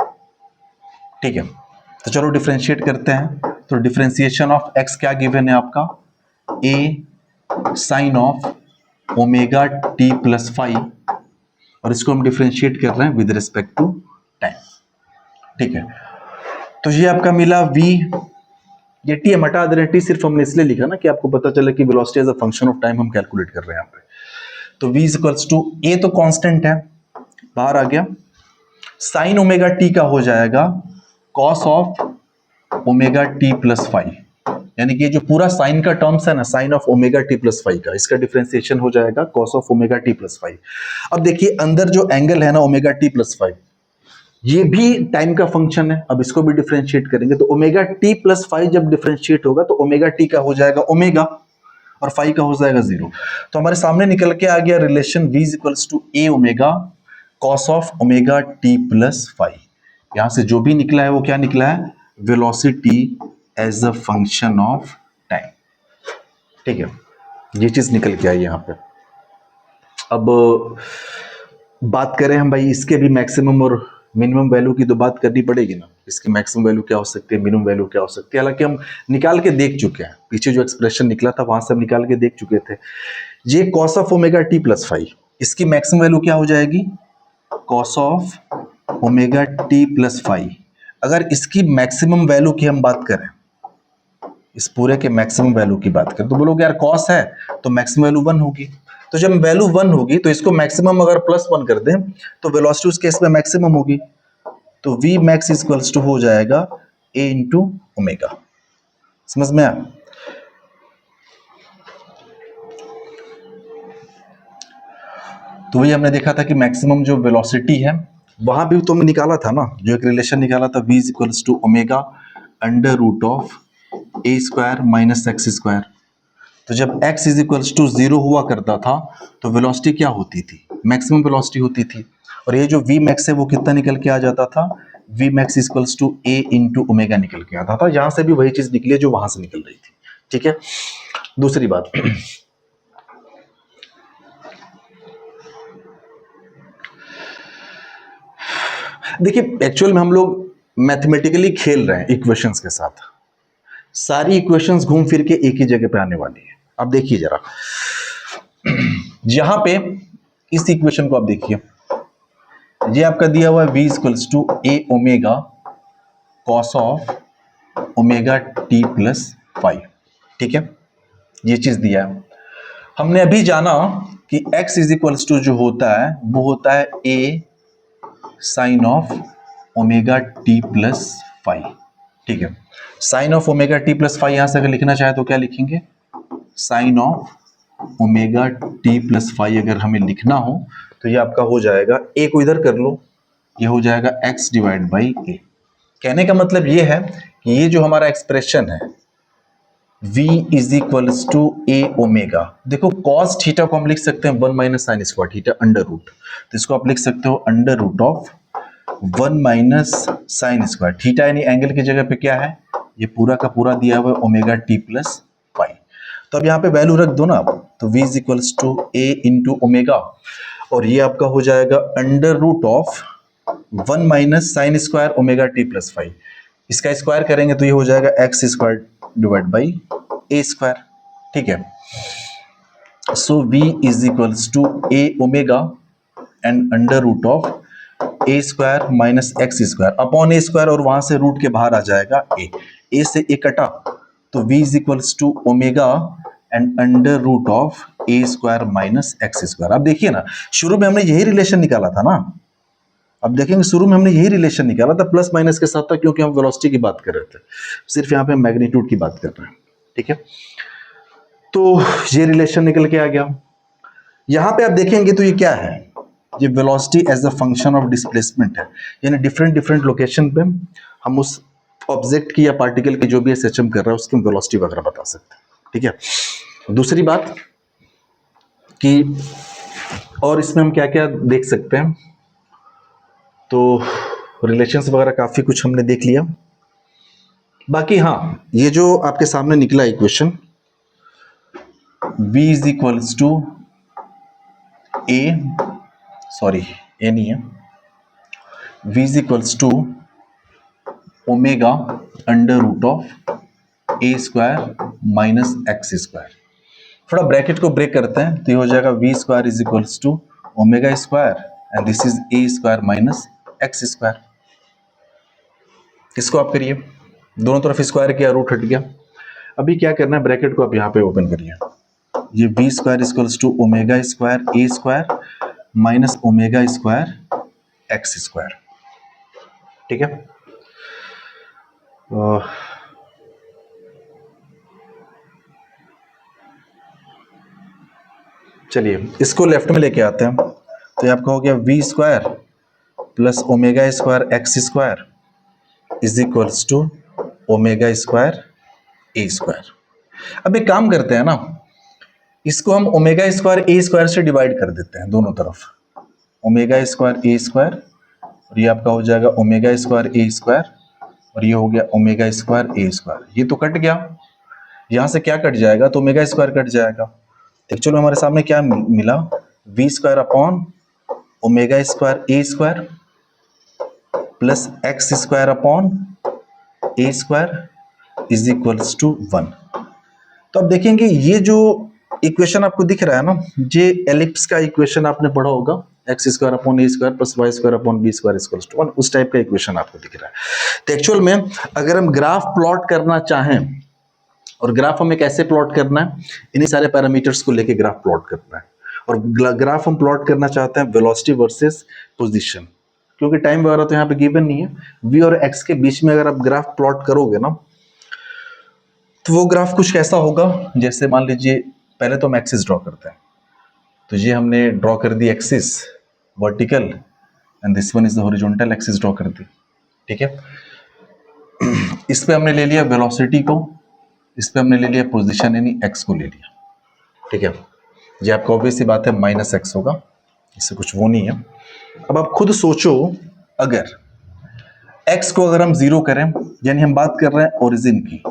ठीक है, तो चलो डिफरेंशिएट करते हैं। तो डिफरेंशिएशन ऑफ एक्स क्या गिवन है आपका, a sine of omega T plus five, और इसको हम डिफरेंशिएट कर रहे हैं विद रिस्पेक्ट टू टाइम। ठीक है, तो ये आपका मिला v, ये टी हम हटा दे रहे हैं, टी सिर्फ हमने इसलिए लिखा ना कि आपको पता चले कि velocity as a function of time हम कैलकुलेट कर रहे हैं यहाँ पे। तो v इक्वल्स टू a तो कांस्टेंट है बाहर आ गया, साइन ओमेगा टी का हो जाएगा cos of omega T plus five, यानी कि जो पूरा साइन का टर्म्स है ना sine of omega T plus five का, इसका डिफरेंशिएशन हो जाएगा cos of omega T plus five. अब देखिए अंदर जो एंगल है ना ओमेगा टी प्लस फाइव, ये भी टाइम का फंक्शन है। अब इसको भी डिफरेंशिएट करेंगे तो ओमेगा टी प्लस फाइव जब डिफरेंशिएट होगा तो ओमेगा टी का हो जाएगा ओमेगा और फाइव का हो जाएगा 0। तो हमारे सामने निकल के आ गया relation v equals to a omega cos of omega T plus five. यहां से जो भी निकला है वो क्या निकला है, velocity as a function of time. ठीक है, ये चीज निकल के आई यहां पे। अब बात करें हम भाई इसके भी मैक्सिमम और मिनिमम वैल्यू की, तो बात करनी पड़ेगी ना, इसकी मैक्सिमम वैल्यू क्या हो सकती है, मिनिमम वैल्यू क्या हो सकती है। हालांकि हम निकाल के देख चुके हैं, पीछे जो एक्सप्रेशन निकला था वहां से हम निकाल के देख चुके थे। ये cos of omega T plus five, इसकी मैक्सिमम वैल्यू क्या हो जाएगी, cos of omega T plus five. अगर इसकी मैक्सिमम वैल्यू की हम बात करें इस पूरे के मैक्सिमम वैल्यू की बात करें तो बोलोगे यार कॉस है तो मैक्सिमम वैल्यू 1 होगी, तो जब वैल्यू 1 होगी तो इसको मैक्सिमम अगर +1 कर दें तो वेलोसिटी उस केस में मैक्सिमम होगी, तो v max इक्वल्स टू हो जाएगा a इंटू ओमेगा। समझ में आया? तो वही हमने देखा था कि मैक्सिमम जो वेलोसिटी है वहां भी तो हमने निकाला था ना, जो एक रिलेशन निकाला था v equals to omega under root of a square minus x square. तो जब x इज इक्वल्स टू 0 हुआ करता था तो वेलोसिटी क्या होती थी, मैक्सिमम वेलोसिटी होती थी, और ये जो v max है वो कितना निकल के आ जाता था, v max equals to a into omega निकल के आता था। यहां से भी वही चीज निकली है जो वहां से निकल रही थी। ठीक है, दूसरी बात देखिए, एक्चुअल में हम लोग मैथमेटिकली खेल रहे हैं इक्वेशंस के साथ, सारी इक्वेशंस घूम फिर के एक ही जगह पे आने वाली है। अब देखिए जरा, यहां पे इस इक्वेशन को आप देखिए, ये आपका दिया हुआ है v equals to a omega cos of omega T plus 5। ठीक है, ये चीज दिया है। हमने अभी जाना कि x इज इक्वल्स टू जो होता है वो होता है a sine of omega T plus 5। ठीक है, sine of omega T plus 5 यहां से अगर लिखना चाहे तो क्या लिखेंगे, sine of omega T plus 5 अगर हमें लिखना हो तो ये आपका हो जाएगा, a को इधर कर लो, ये हो जाएगा x डिवाइड बाई a। कहने का मतलब ये है कि ये जो हमारा एक्सप्रेशन है v is equals to a omega, देखो cos थीटा को हम लिख सकते हैं 1 minus sine square theta under root, तो इसको आप लिख सकते हो under root of 1 minus sine square theta, यानी एंगल की जगह पे क्या है, ये पूरा का पूरा दिया हुआ है ओमेगा टी प्लस 5। तो अब यहाँ पे वैल्यू रख दो ना आप, तो v is equals to a into omega, और ये आपका हो जाएगा under root of 1 minus sine square omega T plus 5, इसका स्क्वायर करेंगे तो ये हो जाएगा x square divide by A square. ठीक है, so v is equals to a omega and under root of a square minus x square upon a square, और वहां से रूट के बाहर आ जाएगा a से a कटा, तो v is equals to omega and under root of a square minus x square. अब देखिए ना, शुरू में हमने यही रिलेशन निकाला था ना, अब देखेंगे शुरू में हमने यही रिलेशन निकाला था प्लस माइनस के साथ था, क्योंकि हम वेलोसिटी की बात कर रहे थे, सिर्फ यहाँ पे मैग्नीट्यूड की बात कर रहे हैं। ठीक है, तो ये रिलेशन निकल के आ गया। यहां पे आप देखेंगे तो ये क्या है, ये velocity as a function of displacement है, यानी डिफरेंट डिफरेंट लोकेशन पे हम उस ऑब्जेक्ट की या पार्टिकल की जो भी एसएचएम कर रहा है उसकी वेलोसिटी वगैरह बता सकते हैं। ठीक है, दूसरी बात कि और इसमें हम क्या क्या देख सकते हैं, तो रिलेशंस वगैरह काफी कुछ हमने देख लिया। बाकी हाँ, ये जो आपके सामने निकला equation v is equals to a, sorry a नहीं है, v is equals to omega under root of a square minus x square. थोड़ा ब्रैकेट को ब्रेक करते हैं तो ये हो जाएगा v square is equals to omega square and this is a square minus x square. इसको आप करिए, दोनों तरफ स्क्वायर किया, रूट हट गया। अभी क्या करना है, ब्रैकेट को आप यहाँ पे ओपन करिए, ये v square equals to omega square A square minus omega square x square. ठीक है, चलिए इसको लेफ्ट में लेके आते हैं, तो ये आपका हो गया v square plus omega square x square is equals to omega square A square. अब एक काम करते हैं ना, इसको हम ओमेगा स्क्वायर ए स्क्वायर से डिवाइड कर देते हैं दोनों तरफ, ओमेगा स्क्वायर ए स्क्वायर, और ये आपका हो जाएगा ओमेगा स्क्वायर ए स्क्वायर, और ये हो गया ओमेगा स्क्वायर ए स्क्वायर। ये तो कट गया, यहां से क्या कट जाएगा, तो ओमेगा स्क्वायर कट जाएगा। तो चलो हमारे सामने क्या मिला, v square upon omega square A square plus x square upon a square is equals to 1। तो अब देखेंगे ये जो इक्वेशन आपको दिख रहा है ना, ये एलिप्स का इक्वेशन आपने पढ़ा होगा, x square upon a square plus y square upon b square equals to 1, उस टाइप का इक्वेशन आपको दिख रहा है। तो एक्चुअल में अगर हम ग्राफ प्लॉट करना चाहें और ग्राफ हमें कैसे प्लॉट करना है, इन्हीं सारे पैरामीटर्स को लेके ग्राफ प्लॉट करना है। और ग्राफ हम प्लॉट करना चाहते हैं वेलोसिटी वर्सेस पोजीशन, क्योंकि टाइम वगैरह तो यहाँ पे गिवन नहीं है। v और x के बीच में अगर आप ग्राफ प्लॉट करोगे ना, तो वो ग्राफ कुछ कैसा होगा, जैसे मान लीजिए पहले तो हम एक्सिस ड्रॉ करते हैं, तो ये हमने ड्रॉ कर दी axis vertical and this one is the horizontal axis draw कर दी, ठीक है। इस पे हमने ले लिया वेलोसिटी को, इस पे हमने ले लिया पोजीशन यानी x को ले लिया, ठीक है। ये आपको ऑब्वियस सी बात है माइनस एक्स होगा, इससे कुछ वो नहीं है। अब आप खुद सोचो, अगर x को अगर हम जीरो करें, यानी हम बात कर रहे हैं ओरिजिन की,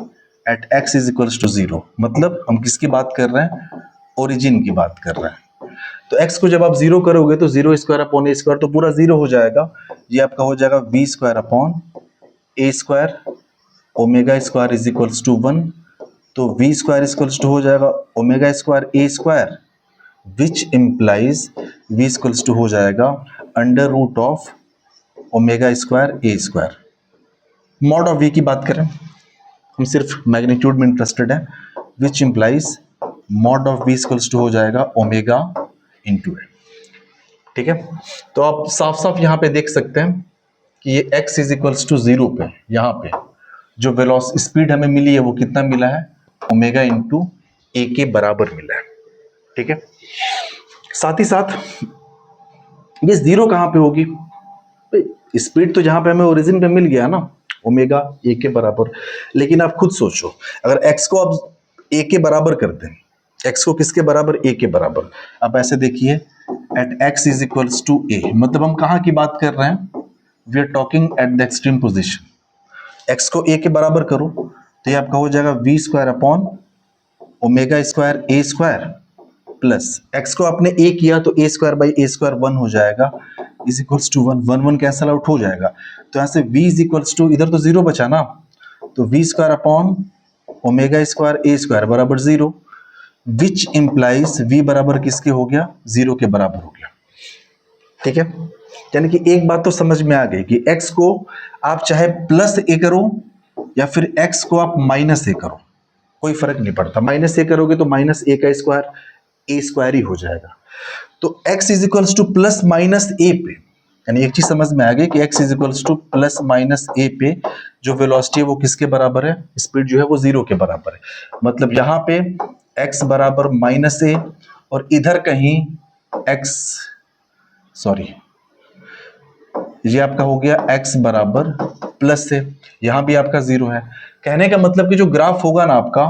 at x is equals to zero, मतलब हम किसकी बात कर रहे हैं, ओरिजिन की बात कर रहे हैं। तो x को जब आप जीरो करोगे तो zero square upon a square तो पूरा जीरो हो जाएगा, ये आपका हो जाएगा v square upon a square omega square is equals to 1, तो v स्क्वायर इक्वल्स टू हो जाएगा omega square A square, which implies v equals to हो जाएगा under root of omega square A square. Mod of v की बात करें, हम सिर्फ मैग्नीट्यूड में इंटरेस्टेड है, which implies mod of v equals to हो जाएगा ओमेगा इंटू ए, ठीक है। तो आप साफ साफ यहाँ पे देख सकते हैं कि ये x is equals to zero पे, यहाँ पे जो वेलोसिटी स्पीड हमें मिली है वो कितना मिला है, ओमेगा इंटू ए के बराबर मिला है, ठीक है। साथ ही साथ ये जीरो कहाँ पे होगी, स्पीड तो जहाँ पे हमें ओरिजिन पे मिल गया ना ओमेगा ए के बराबर, लेकिन आप खुद सोचो अगर x को आप ए के बराबर कर दें, x को किसके बराबर, a के बराबर। अब ऐसे देखिए at x is equals to a, मतलब हम कहाँ की बात कर रहे हैं, we are talking at the extreme position. x को a के बराबर करो तो ये आपका हो जाएगा v square upon omega square ए स्क्वायर प्लस x को आपने a किया तो a square by A square 1 हो जाएगा is equals to 1, 1 1 cancel out हो जाएगा, तो यहाँ से v इज इक्वल्स टू, इधर तो जीरो बचा ना, तो v square upon omega square ए स्क्वायर बराबर जीरो, विच इम्प्लाइज v बराबर किसके हो गया, जीरो के बराबर हो गया, ठीक है। यानी कि एक बात तो समझ में आ गई कि x को आप चाहे प्लस a करो या फिर x को आप माइनस a करो, कोई फर्क नहीं पड़ता, माइनस a करोगे तो माइनस a का स्क्वायर a स्क्वायर ही हो जाएगा। तो x is equals to plus minus a पे, यानी एक चीज समझ में आ गई कि x is equals to plus minus a पे जो वेलोसिटी है वो किसके बराबर है, स्पीड जो है वो जीरो के बराबर है, मतलब यहाँ पे x बराबर माइनस a और इधर कहीं x, सॉरी ये आपका हो गया x बराबर प्लस से, यहां भी आपका जीरो है। कहने का मतलब कि जो ग्राफ होगा ना आपका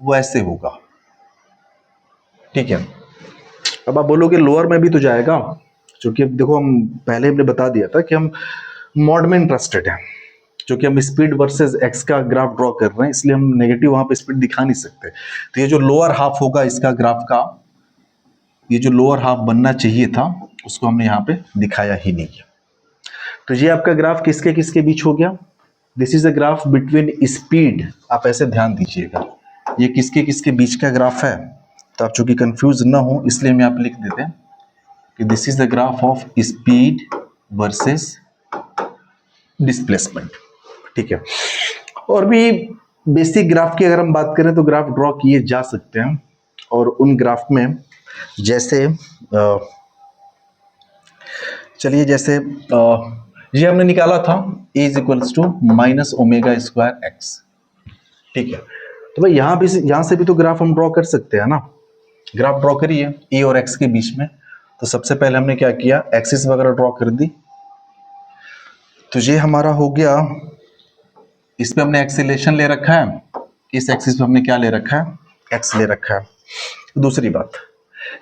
वो ऐसे होगा, ठीक है। अब आप बोलोगे लोअर में भी तो जाएगा, क्योंकि अब देखो हम पहले हमने बता दिया था कि हम मॉड में इंटरेस्टेड हैं, क्योंकि हम स्पीड वर्सेस एक्स का ग्राफ ड्रॉ कर रहे हैं, इसलिए हम नेगेटिव वहां पे स्पीड दिखा नहीं सकते। तो ये जो लोअर हाफ होगा इसका ग्राफ का, ये जो लोअर हाफ बनना चाहिए था उसको हमने यहाँ पे दिखाया ही नहीं है। तो ये आपका ग्राफ किसके किसके बीच हो गया, this is a graph between speed, आप ऐसे ध्यान दीजिएगा ये किसके किसके बीच का ग्राफ है, तो आप चूंकि कंफ्यूज ना हो इसलिए हम यहाँ पे लिख देते हैं कि this is the graph of speed versus displacement, ठीक है। और भी बेसिक ग्राफ की अगर हम बात करें तो ग्राफ ड्रॉ किए जा सकते हैं, और उन ग्राफ में जैसे चलिए जैसे ये हमने निकाला था a is equals to minus omega square x, ठीक है। तो भाई यहाँ से भी तो ग्राफ हम ड्रॉ कर सकते हैं ना, ग्राफ ड्रॉ करिए a और x के बीच में। तो सबसे पहले हमने क्या किया, एक्सिस वगैरह ड्रॉ कर दी, तो ये हमारा हो गया, इस पे हमने एक्सीलरेशन ले रखा है, इस एक्सिस पे हमने क्या ले रखा है, x ले रखा है। दूसरी बात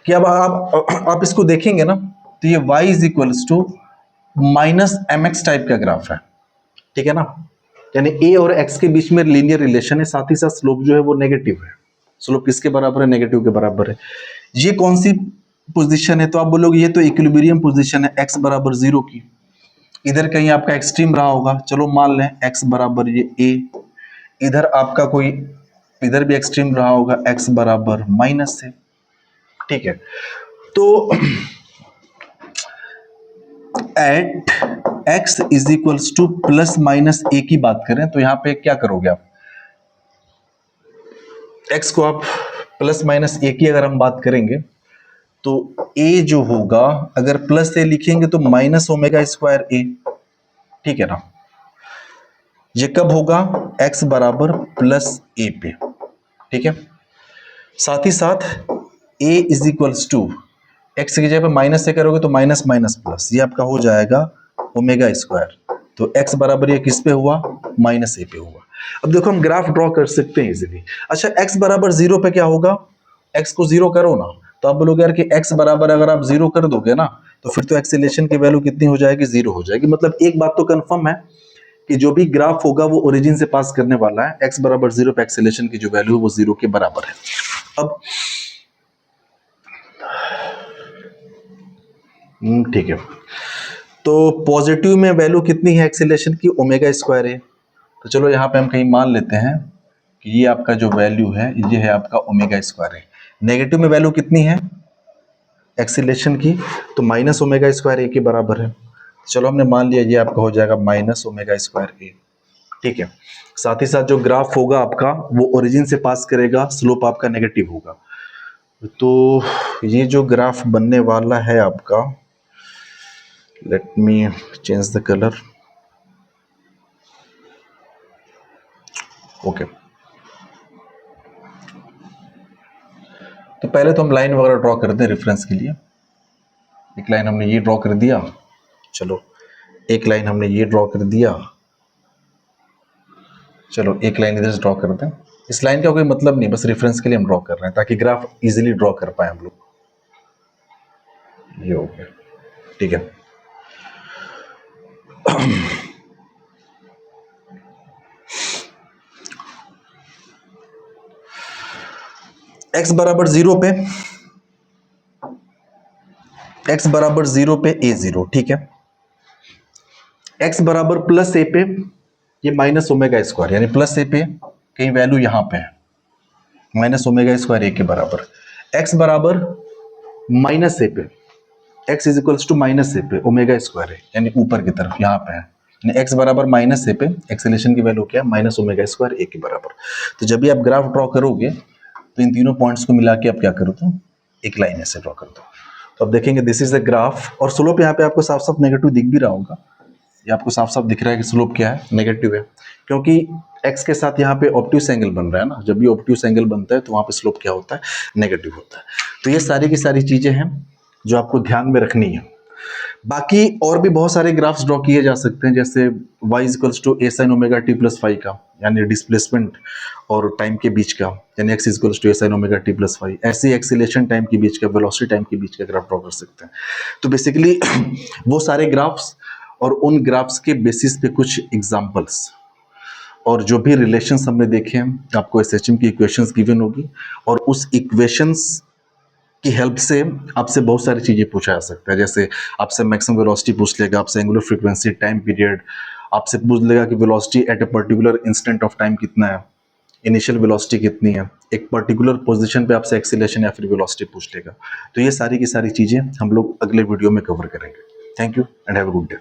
कि अब आप इसको देखेंगे ना तो ये y is equals to minus m x type का ग्राफ है, ठीक है ना, यानी a और x के बीच में लीनियर रिलेशन है, साथ ही साथ स्लोप जो है वो नेगेटिव है। स्लोप किसके बराबर है, नेगेटिव के बराबर है। ये कौन सी पोजीशन है, तो आप बोलोगे ये तो इक्विलिब्रियम पोजीशन है, x बराबर जीरो की, इधर कहीं आपका एक्सट्रीम रहा होगा, चलो मान लें x बराबर ये a, इधर आपका कोई इधर भी एक्सट्रीम रहा होगा x बराबर माइनस से, ठीक है। तो at x is equals to plus minus a की बात करें तो यहां पे क्या करोगे आप, x को आप प्लस माइनस a की अगर हम बात करेंगे तो a जो होगा, अगर प्लस a लिखेंगे तो माइनस ओमेगा स्क्वायर a, ठीक है ना। ये कब होगा, x बराबर प्लस a पे, ठीक है। साथ ही साथ a is equals to x की जगह पे माइनस से करोगे तो माइनस माइनस प्लस, ये आपका हो जाएगा ओमेगा स्क्वायर। तो x बराबर ये किस पे हुआ, माइनस ए पे हुआ। अब देखो हम ग्राफ ड्रॉ कर सकते हैं इजीली। अच्छा x बराबर जीरो पे क्या होगा, x को जीरो करो ना, तो आप बोलोगे यार कि x बराबर अगर आप जीरो कर दोगे ना तो फिर तो एक्सेलेरेशन की वैल्यू कितनी हो जाएगी, जीरो हो जाएगी। मतलब एक बात तो कंफर्म है कि जो भी ग्राफ होगा वो ओरिजिन से पास करने वाला है। x बराबर जीरो पे एक्सेलेरेशन की जो वैल्यू है वो जीरो के बराबर है। अब ठीक है, तो पॉजिटिव में वैल्यू कितनी है एक्सेलेरेशन की, ओमेगा स्क्वायर है। तो चलो यहाँ पे हम कहीं मान लेते हैं कि ये आपका जो वैल्यू है ये है आपका ओमेगा स्क्वायर है। नेगेटिव में वैल्यू कितनी है एक्सेलेरेशन की, तो माइनस ओमेगा स्क्वायर ए के बराबर है। चलो हमने मान लिया ये आपका हो जाएगा माइनस ओमेगा स्क्वायर ए, ठीक है। साथ ही साथ जो ग्राफ होगा आपका वो ओरिजिन से पास करेगा, स्लोप आपका नेगेटिव होगा। तो ये जो ग्राफ बनने वाला है आपका, let me change the colour, okay. तो पहले तो हम लाइन वगैरह ड्रॉ करते हैं रेफरेंस के लिए। एक लाइन हमने ये ड्रॉ कर दिया, चलो एक लाइन हमने ये ड्रॉ कर दिया, चलो एक लाइन इधर से ड्रॉ करते हैं। इस लाइन का कोई मतलब नहीं, बस रेफरेंस के लिए हम ड्रॉ कर रहे हैं ताकि ग्राफ इजीली ड्रॉ कर पाए हम लोग। ये हो गया, ठीक है। x बराबर जीरो पे, x बराबर जीरो पे a जीरो, ठीक है। x बराबर प्लस a पे ये माइनस ओमेगा स्क्वायर, यानी प्लस a पे कहीं वैल्यू यहां पे है, माइनस ओमेगा स्क्वायर a के बराबर। x बराबर माइनस a पे, x is equals to minus a पे ओमेगा स्क्वायर है, यानी ऊपर की तरफ यहां पे है, यानी x बराबर माइनस a पे एक्सेलेरेशन की वैल्यू क्या है, माइनस ओमेगा स्क्वायर a के बराबर। तो जब भी आप ग्राफ ड्रॉ करोगे तो इन तीनों पॉइंट्स को मिला के आप क्या करो, तो एक लाइन ऐसे ड्रॉ कर दो। तो अब देखेंगे दिस इज द ग्राफ, और स्लोप यहाँ पे आपको साफ साफ नेगेटिव दिख भी रहा होगा। ये आपको साफ साफ दिख रहा है कि स्लोप क्या है, नेगेटिव है, क्योंकि x के साथ यहाँ पे ऑब्ट्यूस एंगल बन रहा है ना। जब भी ऑब्ट्यूस एंगल बनता है तो वहाँ पे स्लोप क्या होता है, नेगेटिव होता है। तो ये सारी की सारी चीजें हैं जो आपको ध्यान में रखनी है। बाकी और भी बहुत सारे ग्राफ्स ड्रॉ किए जा सकते हैं, जैसे y equals to a sin omega t plus phi का, यानी डिस्प्लेसमेंट और टाइम के बीच का, यानी x equals to a sin omega t plus phi. ऐसे ही एक्सीलरेशन टाइम के बीच का, वेलोसिटी टाइम के बीच का ग्राफ ड्रॉ कर सकते हैं। तो बेसिकली वो सारे ग्राफ्स और उन ग्राफ्स के बेसिस पे कुछ एग्जाम्पल्स और जो भी रिलेशंस हमने देखे हैं, आपको एसएचएम की इक्वेशंस गिवन होगी और उस इक्वेशंस की हेल्प से आपसे बहुत सारी चीज़ें पूछा जा सकता है। जैसे आपसे मैक्सिमम वेलोसिटी पूछ लेगा, आपसे एंगुलर फ्रीक्वेंसी, टाइम पीरियड, आपसे पूछ लेगा कि velocity at a particular instant of time कितना है, इनिशियल वेलोसिटी कितनी है, एक पर्टिकुलर पोजीशन पे आपसे एक्सीलरेशन या फिर वेलोसिटी पूछ लेगा। तो ये सारी की सारी चीज़ें हम लोग अगले वीडियो में कवर करेंगे। Thank you and have a good day.